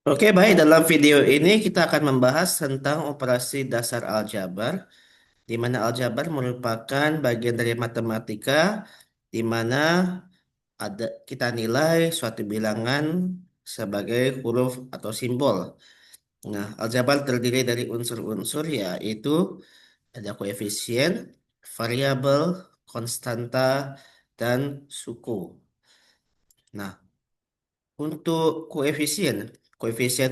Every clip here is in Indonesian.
Oke, baik. Dalam video ini kita akan membahas tentang operasi dasar aljabar, di mana aljabar merupakan bagian dari matematika, di mana kita nilai suatu bilangan sebagai huruf atau simbol. Nah, aljabar terdiri dari unsur-unsur yaitu ada koefisien, variabel, konstanta, dan suku. Nah, untuk koefisien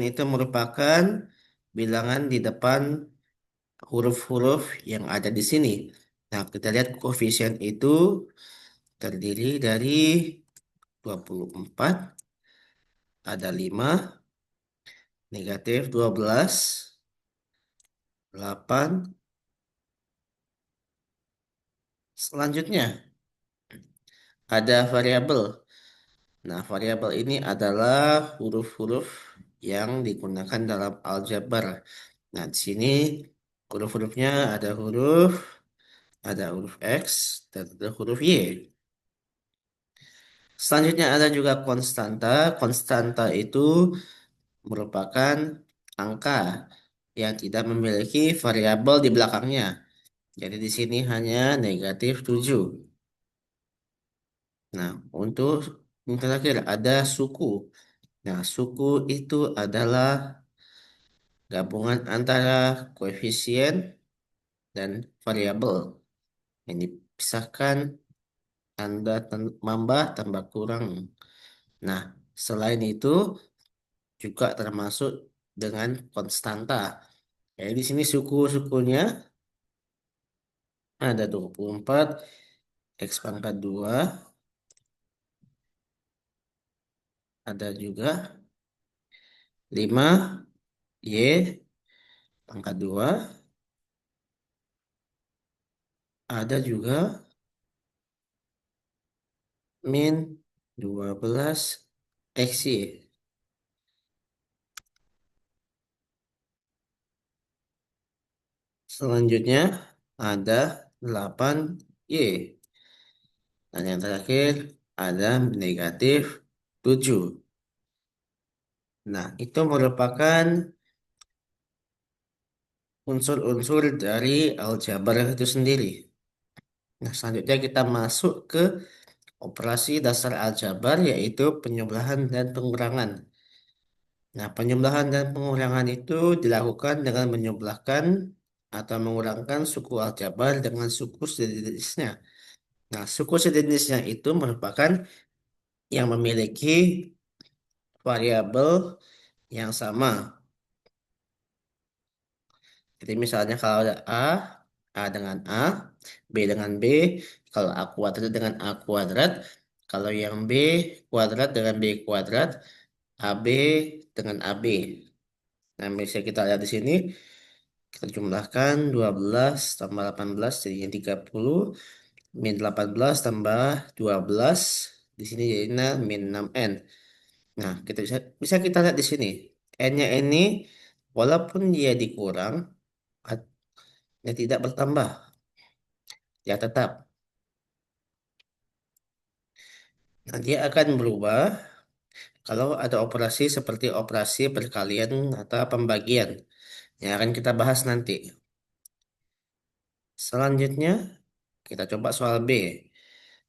itu merupakan bilangan di depan huruf-huruf yang ada di sini. Nah, kita lihat koefisien itu terdiri dari 24, ada 5, negatif 12, 8. Selanjutnya, ada variabel. Nah, variabel ini adalah huruf-huruf yang digunakan dalam aljabar. Nah, di sini huruf-hurufnya ada huruf X, dan ada huruf Y. Selanjutnya ada juga konstanta. Konstanta itu merupakan angka yang tidak memiliki variabel di belakangnya. Jadi di sini hanya negatif 7. Nah, untuk yang terakhir ada suku. Nah, suku itu adalah gabungan antara koefisien dan variabel yang dipisahkan tambah tambah kurang. Nah, selain itu juga termasuk dengan konstanta. Jadi di sini suku-sukunya ada 24, X pangkat 2, ada juga 5, Y pangkat 2, ada juga min 12, X Y. Selanjutnya ada 8, Y. Dan yang terakhir ada negatif 7. Nah, itu merupakan unsur-unsur dari aljabar itu sendiri. Nah, selanjutnya kita masuk ke operasi dasar aljabar yaitu penjumlahan dan pengurangan. Nah, penjumlahan dan pengurangan itu dilakukan dengan menjumlahkan atau mengurangkan suku aljabar dengan suku sejenisnya. Nah, suku sejenisnya itu merupakan yang memiliki variabel yang sama. Jadi misalnya kalau ada A dengan A, B dengan B, kalau A kuadrat dengan A kuadrat, kalau yang B kuadrat dengan B kuadrat, AB dengan AB. Nah, misalnya kita lihat di sini, kita jumlahkan 12 tambah 18 jadinya 30, min 18 tambah 12, di sini jadinya min 6N. Nah, kita bisa kita lihat di sini, N-nya ini walaupun dia dikurang, dia tidak bertambah, ya tetap. Nah, dia akan berubah kalau ada operasi seperti operasi perkalian atau pembagian yang akan kita bahas nanti. Selanjutnya, kita coba soal B.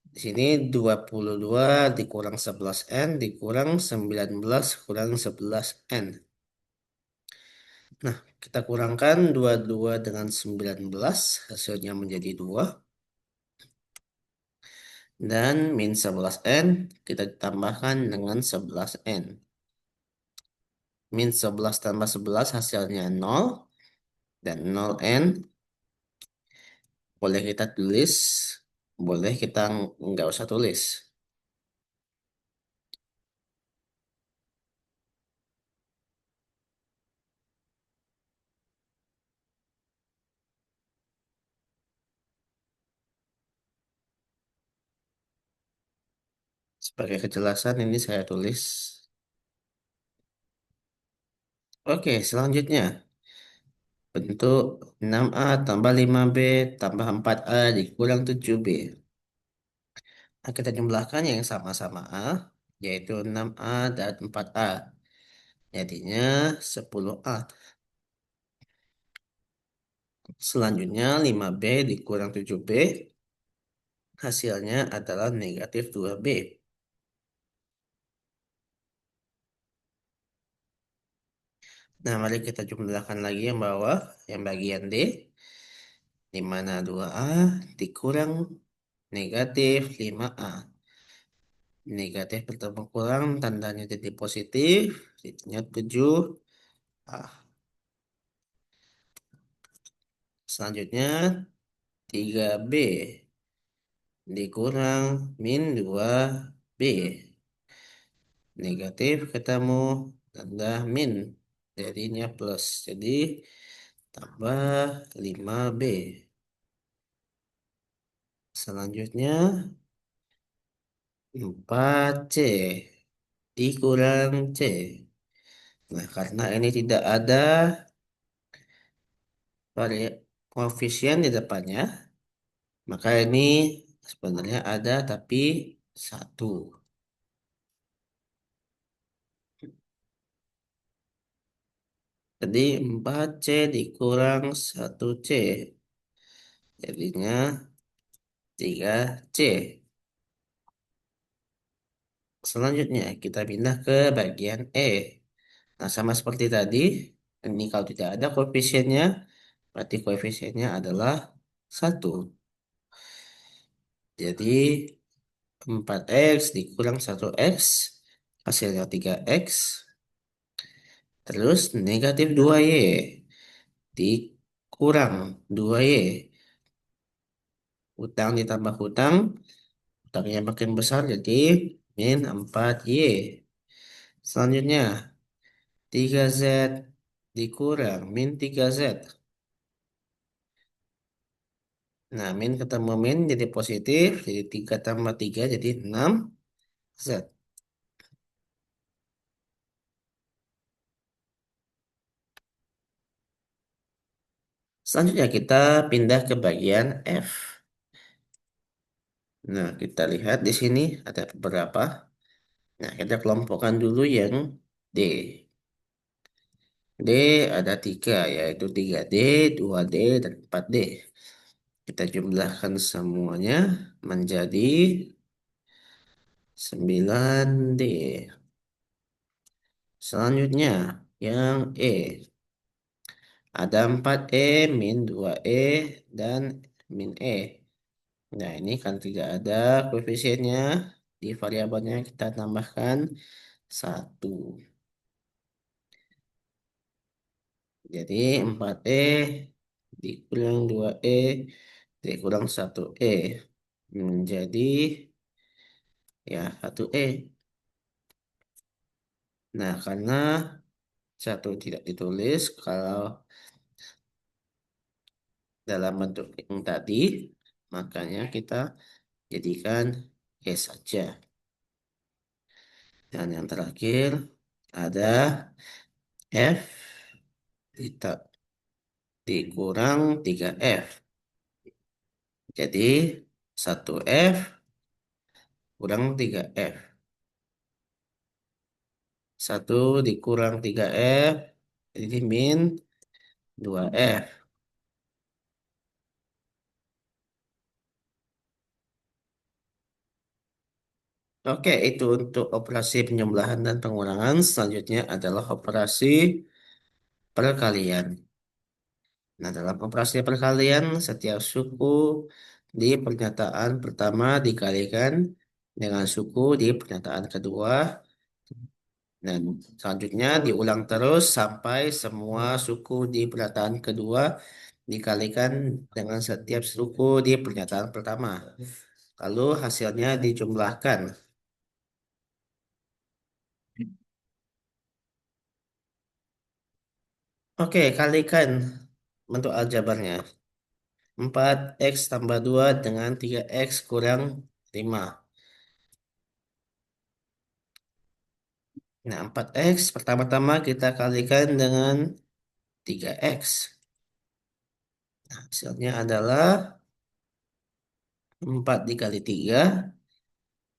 Di sini 22 dikurang 11N dikurang 19 kurang 11N. Nah, kita kurangkan 22 dengan 19, hasilnya menjadi 2. Dan min 11N kita tambahkan dengan 11N. Min 11 tambah 11 hasilnya 0. Dan 0N boleh kita tulis, boleh kita nggak usah tulis. Sebagai kejelasan ini saya tulis. Oke, selanjutnya. Bentuk 6A tambah 5B tambah 4A dikurang 7B. Nah, kita jumlahkan yang sama-sama A, yaitu 6A dan 4A. Jadinya 10A. Selanjutnya 5B dikurang 7B. Hasilnya adalah negatif 2B. Nah, mari kita jumlahkan lagi yang bawah, yang bagian D, di mana 2A dikurang negatif 5A. Negatif bertemu kurang, tandanya jadi positif, jadinya 7A. Selanjutnya 3B dikurang min 2B. Negatif ketemu tanda min, jadinya plus. Jadi tambah 5B. Selanjutnya 4C dikurang C. Nah, karena ini tidak ada koefisien di depannya, maka ini sebenarnya ada tapi satu. Jadi 4C dikurang 1C. Jadinya 3C. Selanjutnya kita pindah ke bagian E. Nah, sama seperti tadi, ini kalau tidak ada koefisiennya, berarti koefisiennya adalah satu. Jadi 4X dikurang 1X, hasilnya 3X. Terus negatif 2Y dikurang 2Y. Hutang ditambah hutang, hutangnya makin besar jadi min 4Y. Selanjutnya 3Z dikurang min 3Z. Nah, min ketemu min jadi positif, jadi 3 tambah 3 jadi 6Z. Selanjutnya kita pindah ke bagian F. Nah, kita lihat di sini ada beberapa. Nah, kita kelompokkan dulu yang D. D ada 3, yaitu 3D, 2D, dan 4D. Kita jumlahkan semuanya menjadi 9D. Selanjutnya, yang E. Ada 4E, min 2E, dan min E. Nah, ini kan tidak ada koefisiennya. Di variabelnya kita tambahkan 1. Jadi 4E dikurang 2E dikurang 1E menjadi ya 1E. Nah, karena satu tidak ditulis kalau dalam bentuk yang tadi, makanya kita jadikan E saja. Dan yang terakhir ada F dikurang 3F. Jadi 1F kurang 3F. 1 dikurang 3F, jadi min 2F. Oke, itu untuk operasi penjumlahan dan pengurangan. Selanjutnya adalah operasi perkalian. Nah, dalam operasi perkalian, setiap suku di pernyataan pertama dikalikan dengan suku di pernyataan kedua. Dan selanjutnya diulang terus sampai semua suku di pernyataan kedua dikalikan dengan setiap suku di pernyataan pertama. Lalu hasilnya dijumlahkan. Oke, kalikan bentuk aljabarnya. 4X tambah 2 dengan 3X kurang 5. Nah, 4X pertama-tama kita kalikan dengan 3X. Nah, hasilnya adalah 4 dikali 3,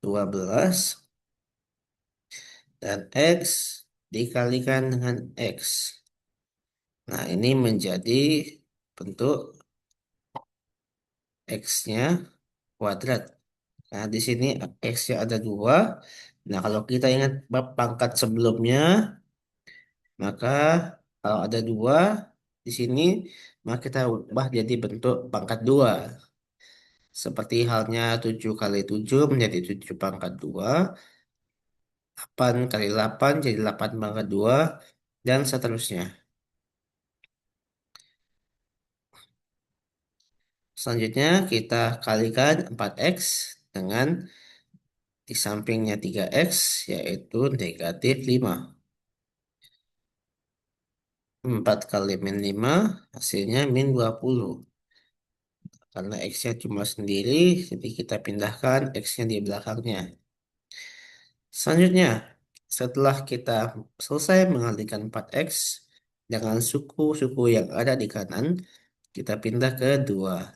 12. Dan X dikalikan dengan X. Nah, ini menjadi bentuk X-nya kuadrat. Nah, di sini X-nya ada dua. Nah, kalau kita ingat bab pangkat sebelumnya, maka kalau ada dua di sini, maka kita ubah jadi bentuk pangkat dua. Seperti halnya 7 kali 7 menjadi 7 pangkat 2, 8 kali 8 jadi 8 pangkat 2, dan seterusnya. Selanjutnya kita kalikan 4x dengan di sampingnya 3x, yaitu negatif 5. 4 kali min 5 hasilnya min 20. Karena x-nya cuma sendiri, jadi kita pindahkan x-nya di belakangnya. Selanjutnya, setelah kita selesai mengalihkan 4x dengan suku-suku yang ada di kanan, kita pindah ke 2.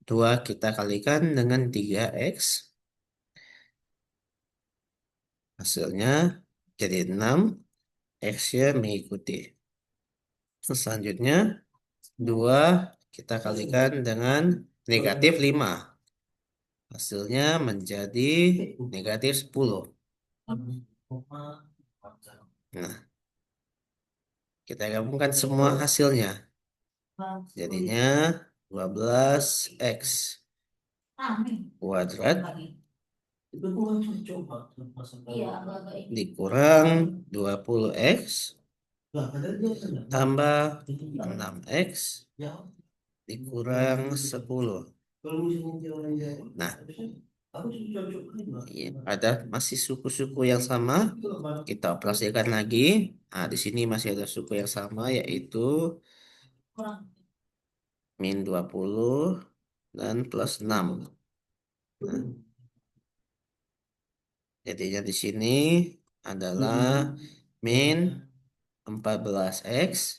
2 kita kalikan dengan 3x, hasilnya jadi 6, x-nya mengikuti. Selanjutnya, 2 kita kalikan dengan negatif 5. Hasilnya menjadi negatif 10. Nah, kita gabungkan semua hasilnya. Jadinya 12x kuadrat dikurang 20x tambah 6x dikurang 10. Nah, iya, ada masih suku-suku yang sama. Kita operasikan lagi. Nah, di sini masih ada suku yang sama, yaitu min 20 dan plus 6. Nah, jadinya di sini adalah min 14x.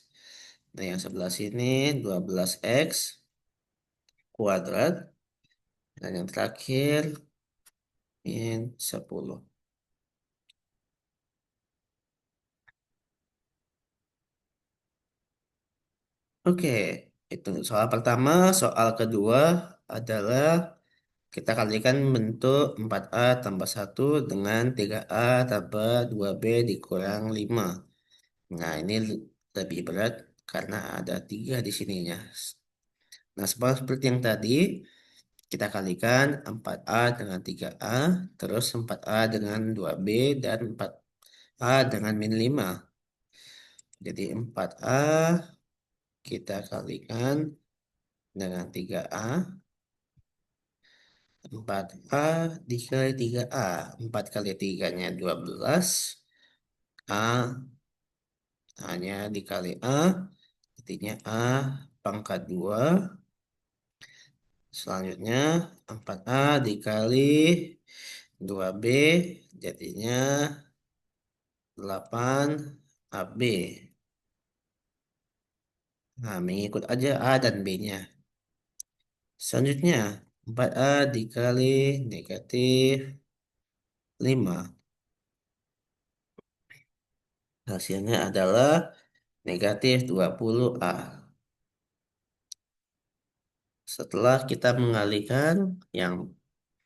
Nah, yang sebelah sini 12x kuadrat. Dan yang terakhir min 10. Oke, itu soal pertama. Soal kedua adalah kita kalikan bentuk 4a tambah 1 dengan 3a tambah 2b dikurang 5. Nah, ini lebih berat karena ada 3 di sininya. Nah, seperti yang tadi, kita kalikan 4a dengan 3a, terus 4a dengan 2b, dan 4a dengan min 5. Jadi 4a kita kalikan dengan 3a. 4a dikali 3a. 4 kali 3-nya 12. A hanya dikali A. Jadinya A pangkat 2. Selanjutnya 4a dikali 2b. Jadinya 8 AB. Nah, mengikut aja A dan B-nya. Selanjutnya 4a dikali negatif 5. Hasilnya adalah negatif 20A. Setelah kita mengalihkan yang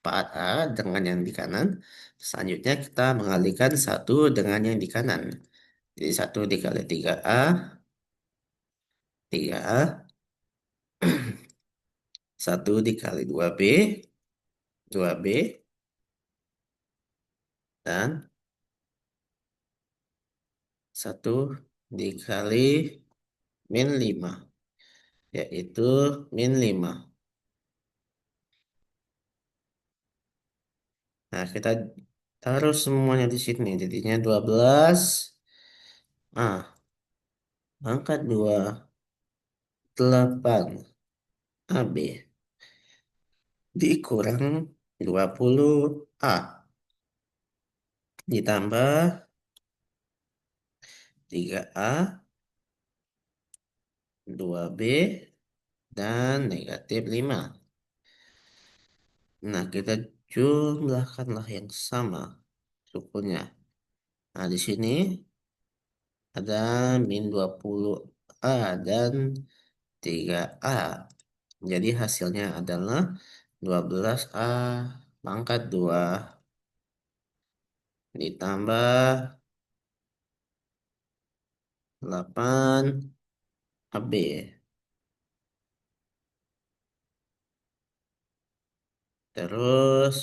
4A dengan yang di kanan, selanjutnya kita mengalihkan satu dengan yang di kanan. Jadi 1 dikali 3A, 3A, 1 dikali 2B, 2B, dan 1 dikali min 5, yaitu min 5. Nah, kita taruh semuanya di sini. Jadinya 12. Pangkat 2, 8 AB dikurang 20A ditambah 3A, 2B, dan negatif 5. Nah, kita jumlahkanlah yang sama sukunya. Nah, di sini Ada min 20A dan 3A. Jadi hasilnya adalah 12A pangkat 2 ditambah 8AB. Terus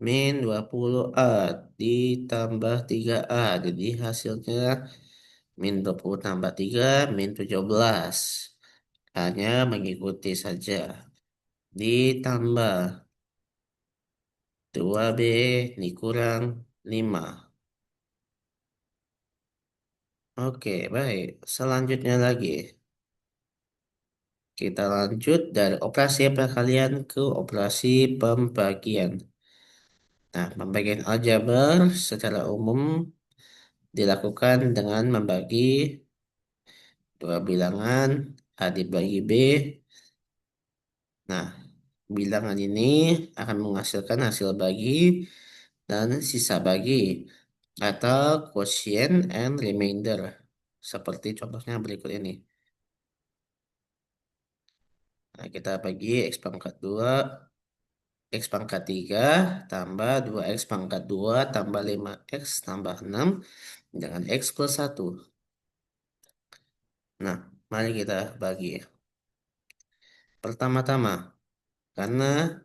min 20A ditambah 3A. Jadi hasilnya min 20 tambah 3 min 17. Hanya mengikuti saja. Ditambah 2B dikurang 5. Oke, baik. Selanjutnya lagi. Kita lanjut dari operasi perkalian ke operasi pembagian. Nah, pembagian aljabar secara umum dilakukan dengan membagi dua bilangan A dibagi B. Nah, bilangan ini akan menghasilkan hasil bagi dan sisa bagi atau quotient and remainder. Seperti contohnya berikut ini. Nah, kita bagi X pangkat 2, X pangkat 3, tambah 2X pangkat 2, tambah 5X, tambah 6, dengan X plus 1. Nah, mari kita bagi. Pertama-tama, karena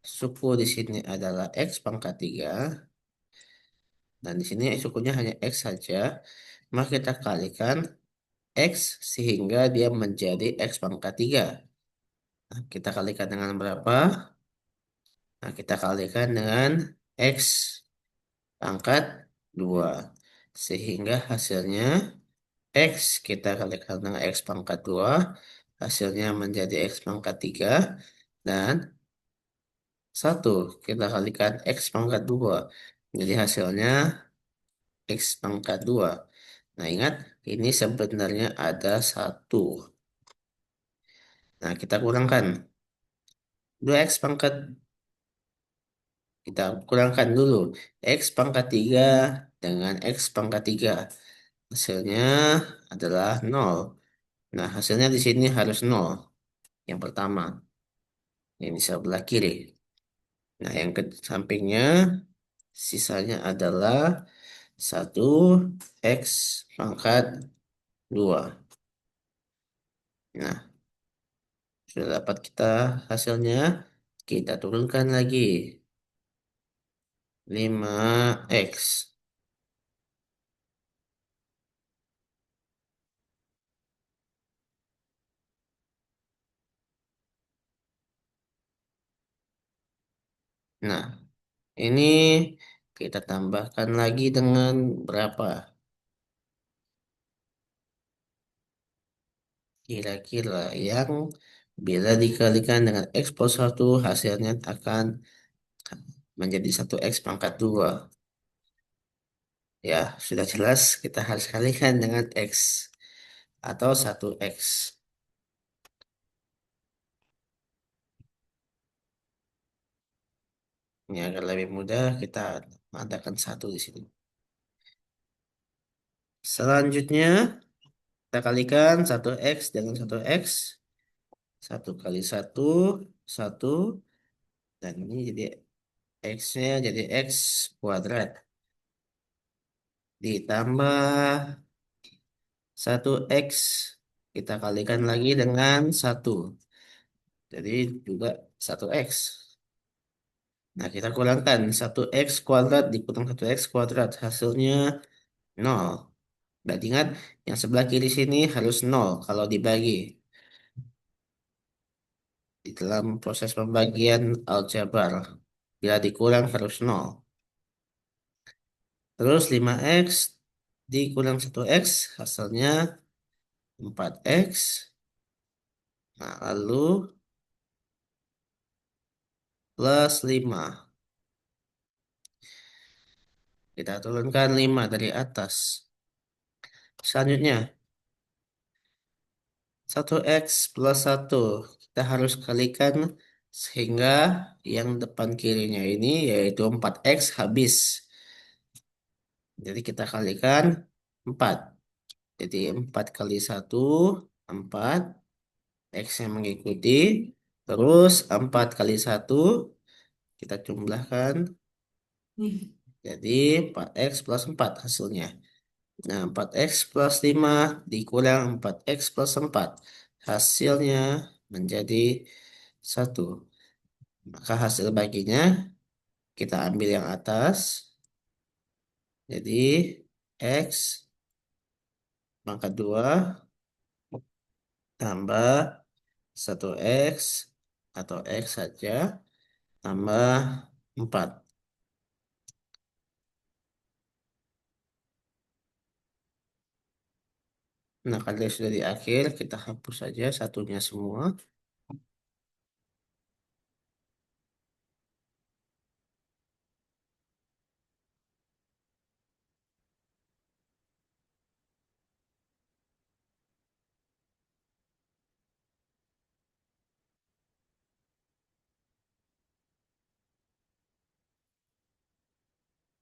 suku di sini adalah X pangkat 3, dan di sini sukunya hanya X saja, maka kita kalikan X sehingga dia menjadi X pangkat 3. Nah, kita kalikan dengan berapa? Nah, kita kalikan dengan X pangkat 2. Sehingga hasilnya X kita kalikan dengan X pangkat 2. Hasilnya menjadi X pangkat 3. Dan 1 kita kalikan X pangkat 2. Jadi hasilnya X pangkat 2. Nah, ingat ini sebenarnya ada 1. Nah, kita kurangkan. 2X pangkat Kita kurangkan dulu. X pangkat 3 dengan X pangkat 3. Hasilnya adalah 0. Nah, hasilnya di sini harus 0. Yang pertama, yang di sebelah kiri. Nah, yang ke sampingnya, sisanya adalah 1X pangkat 2. Nah, sudah dapat kita hasilnya. Kita turunkan lagi. 5X. Nah, ini kita tambahkan lagi dengan berapa? Kira-kira yang bila dikalikan dengan X plus 1 hasilnya akan menjadi 1X pangkat 2. Ya, sudah jelas kita harus kalikan dengan X atau 1X. Ini agar lebih mudah kita mengadakan satu di sini. Selanjutnya kita kalikan 1X dengan 1X. 1 kali 1, 1. Dan ini jadi X-nya jadi X kuadrat. Ditambah 1X. Kita kalikan lagi dengan 1. Jadi juga 1X. Nah, kita kurangkan 1X kuadrat dikurang 1X kuadrat. Hasilnya 0. Berarti ingat, yang sebelah kiri sini harus 0 kalau dibagi. Di dalam proses pembagian aljabar. Bila dikurang harus 0. Terus 5X dikurang 1X hasilnya 4X. Nah, lalu plus 5. Kita turunkan 5 dari atas. Selanjutnya, 1X plus 1. Kita harus kalikan sehingga yang depan kirinya ini yaitu 4X habis. Jadi kita kalikan 4. Jadi 4 kali satu 4. X yang mengikuti. Terus 4 kali satu kita jumlahkan. Jadi 4X plus 4 hasilnya. Nah, 4X plus 5 dikurang 4X plus 4. Hasilnya menjadi 1. Maka hasil baginya kita ambil yang atas. Jadi X pangkat 2 tambah 1X atau X saja tambah 4. Nah, kalau sudah di akhir, kita hapus saja satunya semua.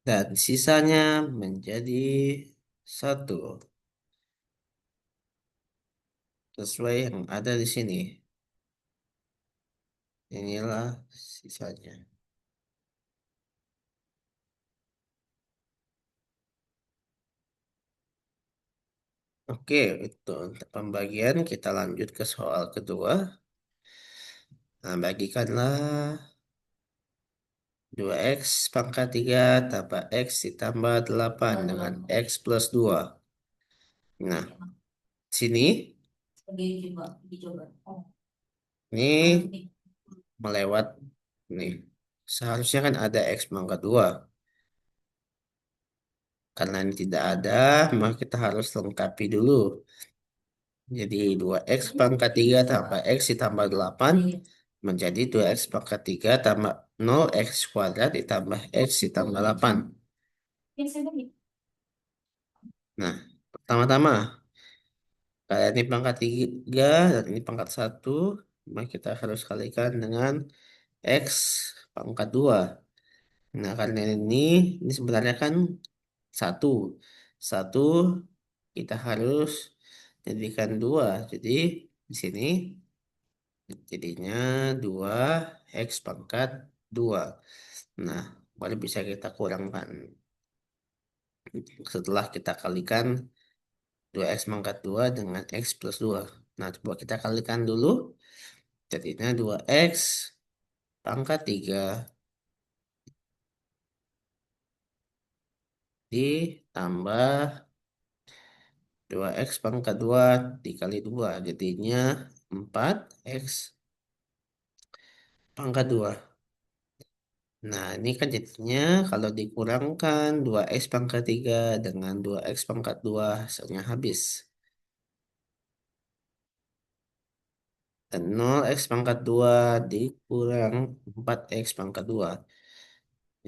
Dan sisanya menjadi 1. Sesuai yang ada di sini. Inilah sisanya. Oke, itu untuk pembagian. Kita lanjut ke soal kedua. Nah, bagikanlah 2X pangkat 3 tambah X ditambah 8 dengan X plus 2. Nah, sini ini melewat nih. Seharusnya kan ada X pangkat 2. Karena ini tidak ada, maka kita harus lengkapi dulu. Jadi 2X pangkat 3 tambah X ditambah 8 menjadi 2X pangkat 3 tambah 0X kuadrat ditambah X ditambah 8. Nah, pertama-tama, kalau ini pangkat 3 dan ini pangkat 1, maka kita harus kalikan dengan X pangkat 2. Nah, karena ini sebenarnya kan 1. 1 kita harus jadikan 2. Jadi di sini jadinya 2X pangkat 2. Nah, baru bisa kita kurangkan. Setelah kita kalikan 2X pangkat 2 dengan X plus 2. Nah, coba kita kalikan dulu. Jadinya 2X pangkat 3 ditambah 2X pangkat 2 dikali 2. Jadinya 4X pangkat 2. Nah, ini kan jadinya kalau dikurangkan 2X pangkat 3 dengan 2X pangkat 2 hasilnya habis. Dan 0X pangkat 2 dikurang 4X pangkat 2.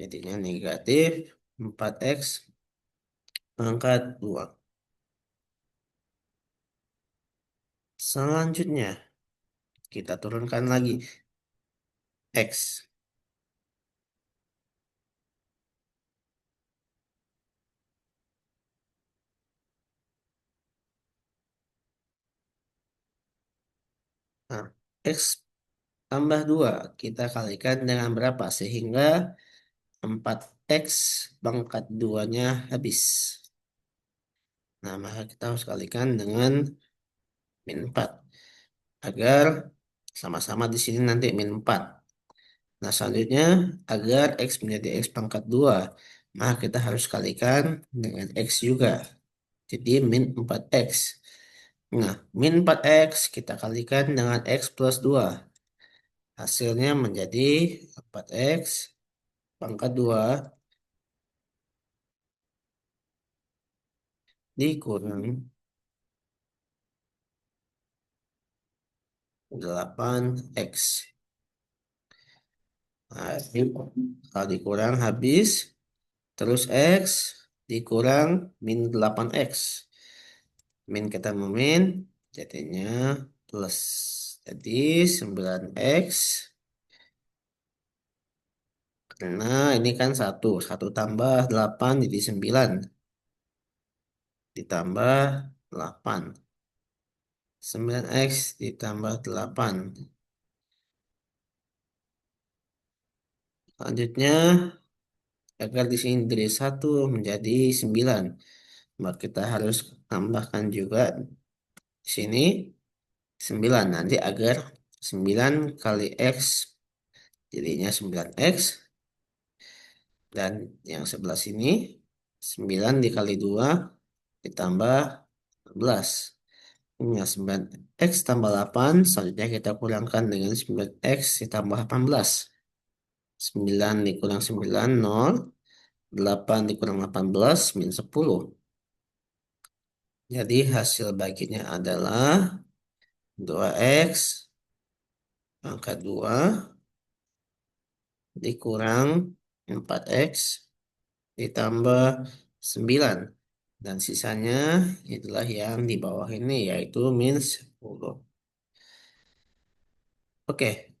Jadinya negatif 4X pangkat 2. Selanjutnya, kita turunkan lagi X. Nah, X tambah 2 kita kalikan dengan berapa? Sehingga 4X pangkat 2-nya habis. Nah, maka kita harus kalikan dengan min 4. Agar sama-sama di sini nanti min 4. Nah, selanjutnya agar X menjadi X pangkat 2, maka kita harus kalikan dengan X juga. Jadi min 4X. Nah, min 4X kita kalikan dengan X plus 2. Hasilnya menjadi 4X pangkat 2 dikurang 8X. Nah, ini kalau dikurang habis. Terus X dikurang min 8X. Min ketemu min, jadinya plus. Jadi 9X. Karena ini kan 1. 1 tambah 8 jadi 9. ditambah 8. 9X ditambah 8. Selanjutnya, agar di sini dari 1 menjadi 9, maka kita harus tambahkan juga di sini 9. Nanti agar 9 kali X jadinya 9X. Dan yang sebelah sini 9 dikali 2 ditambah 11. Ini 9X tambah 8. Selanjutnya kita kurangkan dengan 9X ditambah 18. 9 dikurang 9, 0. 8 dikurang 18, min 10. Jadi hasil baginya adalah 2X pangkat 2 dikurang 4X ditambah 9. Dan sisanya itulah yang di bawah ini, yaitu min 10. Oke,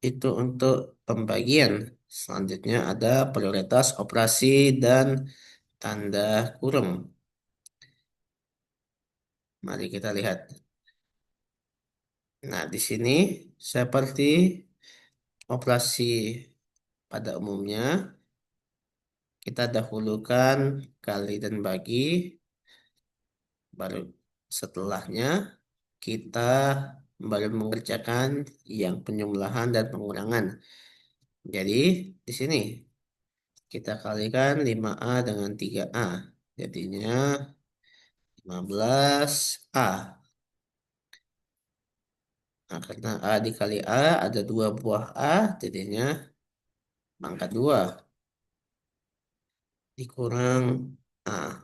itu untuk pembagian. Selanjutnya ada prioritas operasi dan tanda kurung. Mari kita lihat. Nah, di sini seperti operasi pada umumnya, kita dahulukan kali dan bagi, baru setelahnya kita baru mengerjakan yang penjumlahan dan pengurangan. Jadi di sini kita kalikan 5A dengan 3A. Jadinya 15A. Nah, karena A dikali A ada 2 buah A, jadinya pangkat 2 dikurang A.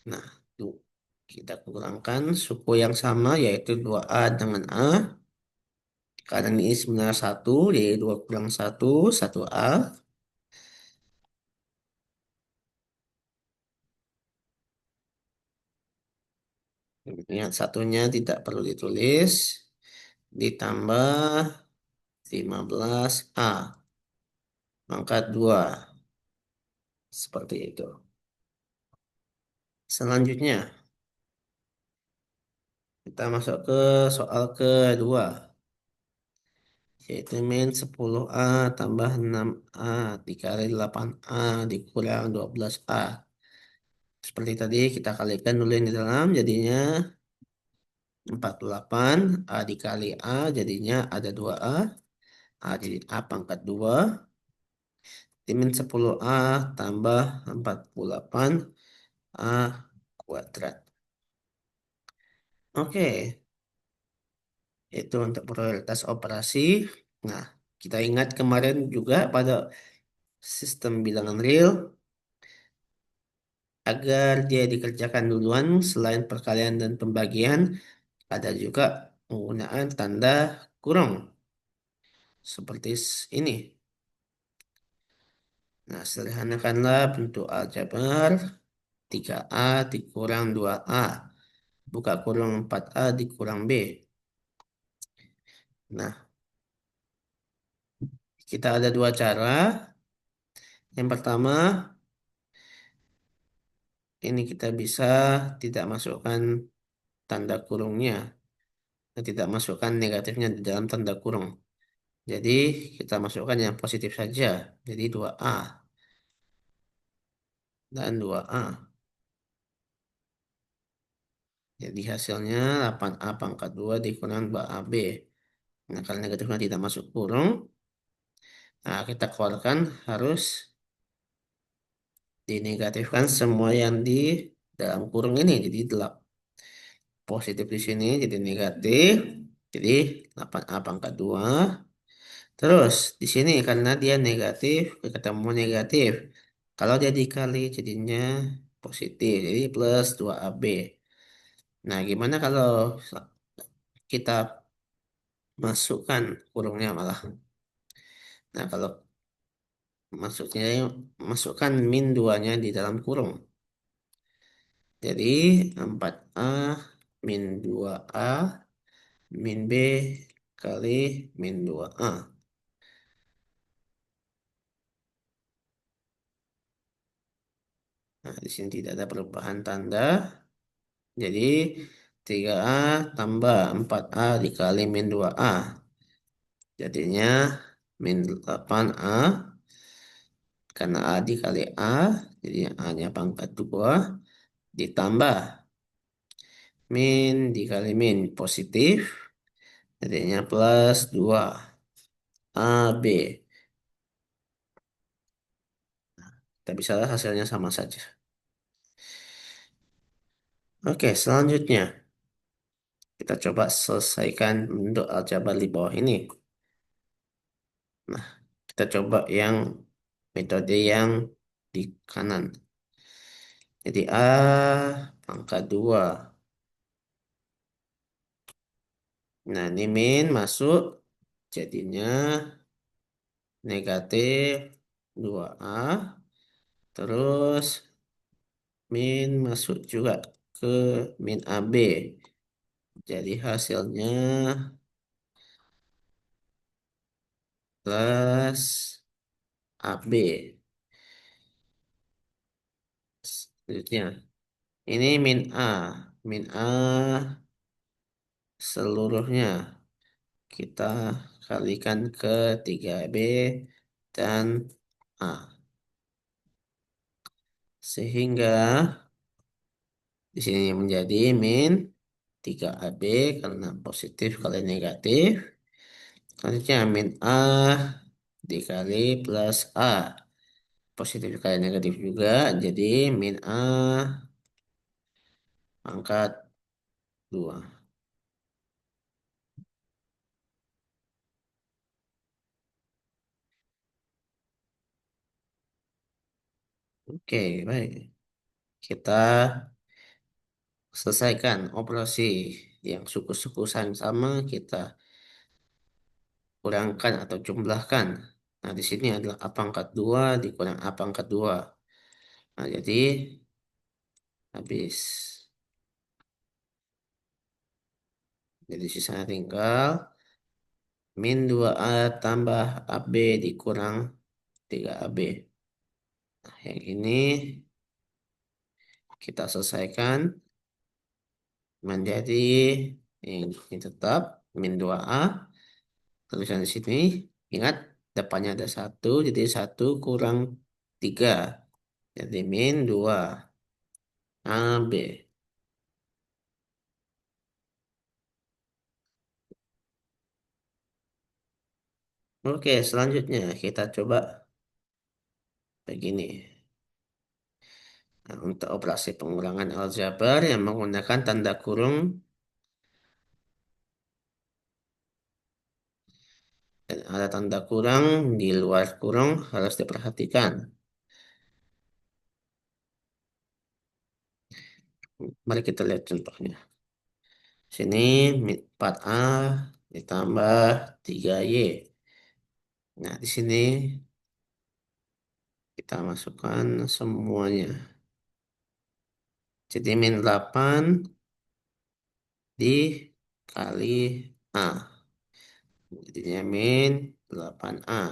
Nah, tuh, kita kurangkan suku yang sama yaitu 2A dengan A. Karena ini sebenarnya 1, jadi 2 kurang 1, 1A. Yang satunya tidak perlu ditulis. Ditambah 15A. Pangkat 2. Seperti itu. Selanjutnya, kita masuk ke soal kedua. Yaitu min 10A tambah 6A dikali 8A dikurang 12A. Seperti tadi kita kalikan dulu yang di dalam, jadinya 48. A dikali A jadinya ada 2A. A jadi A pangkat 2. Min 10A tambah 48 A kuadrat. Oke, itu untuk prioritas operasi. Nah, kita ingat kemarin juga pada sistem bilangan real, agar dia dikerjakan duluan selain perkalian dan pembagian, ada juga penggunaan tanda kurung. Seperti ini. Nah, sederhanakanlah bentuk aljabar 3A dikurang 2A. Buka kurung 4A dikurang B. Nah, kita ada dua cara. Yang pertama, ini kita bisa tidak masukkan tanda kurungnya. Tidak masukkan negatifnya di dalam tanda kurung. Jadi, kita masukkan yang positif saja. Jadi 2A dan 2A. Jadi hasilnya 8A pangkat 2 dikurang 2AB. Nah, kalau negatifnya tidak masuk kurung, nah kita keluarkan harus dinegatifkan semua yang di dalam kurung ini. Jadi positif di sini jadi negatif. Jadi 8A pangkat 2. Terus di sini karena dia negatif, ketemu negatif. Kalau dia dikali jadinya positif. Jadi plus 2AB. Nah, gimana kalau kita masukkan kurungnya malah? Nah, kalau maksudnya masukkan min 2-nya di dalam kurung. Jadi 4A min 2A min B kali min 2A. Nah, di sini tidak ada perubahan tanda. Jadi 3A tambah 4A dikali min 2A. Jadinya min 8A. Karena A dikali A. Jadi A-nya pangkat 2. Ditambah min dikali min positif. Jadinya plus 2. AB. Tapi salah hasilnya sama saja. Oke, selanjutnya kita coba selesaikan bentuk aljabar di bawah ini. Nah, kita coba yang metode yang di kanan. Jadi A pangkat 2. Nah, ini min masuk. Jadinya negatif 2A. Terus min masuk juga ke min AB. Jadi hasilnya plus AB. Selanjutnya, ini min A. Min A seluruhnya kita kalikan ke 3B dan A. Sehingga di sini menjadi min 3AB karena positif kali negatif. Selanjutnya min A dikali plus A. Positif kali negatif juga. Jadi min A pangkat 2. Oke, baik. Kita selesaikan operasi yang suku-suku sama kita kurangkan atau jumlahkan. Nah, di sini adalah A pangkat 2 dikurang A pangkat 2. Nah, jadi habis. Jadi sisanya tinggal min 2A tambah AB dikurang 3AB. Nah, yang ini kita selesaikan menjadi ini tetap min 2A. Tulisan di sini, ingat depannya ada 1, jadi 1 kurang 3. Jadi min 2 AB. Oke, selanjutnya kita coba begini. Nah, untuk operasi pengulangan aljabar yang menggunakan tanda kurung dan ada tanda kurang di luar kurung harus diperhatikan. Mari kita lihat contohnya. Sini 4A ditambah 3Y. Nah, di sini kita masukkan semuanya. Jadi min 8 dikali A. Jadinya min 8A.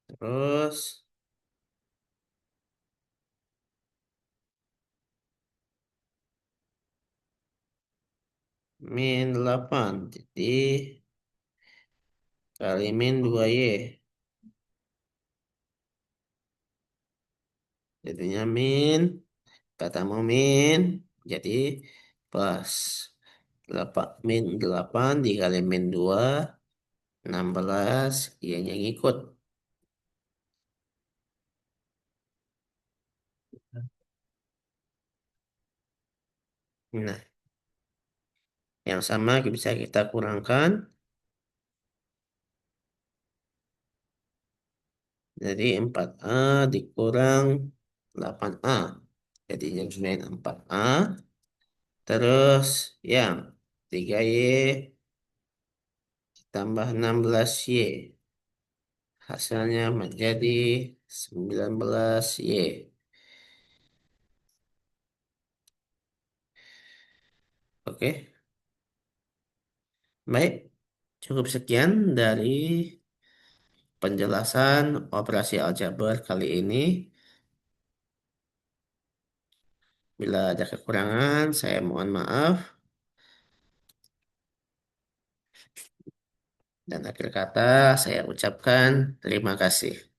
Terus min 8. Jadi kali min 2Y. Jadinya min. Katamu min. Jadi plus 8, min 8 dikali min 2. 16. Y-nya ngikut. Nah, yang sama bisa kita kurangkan. Jadi 4A dikurang 8A. Jadinya min 4A. Terus yang 3Y tambah 16Y. Hasilnya menjadi 19Y. Oke, baik. Cukup sekian dari penjelasan operasi aljabar kali ini. Bila ada kekurangan, saya mohon maaf. Dan akhir kata, saya ucapkan terima kasih.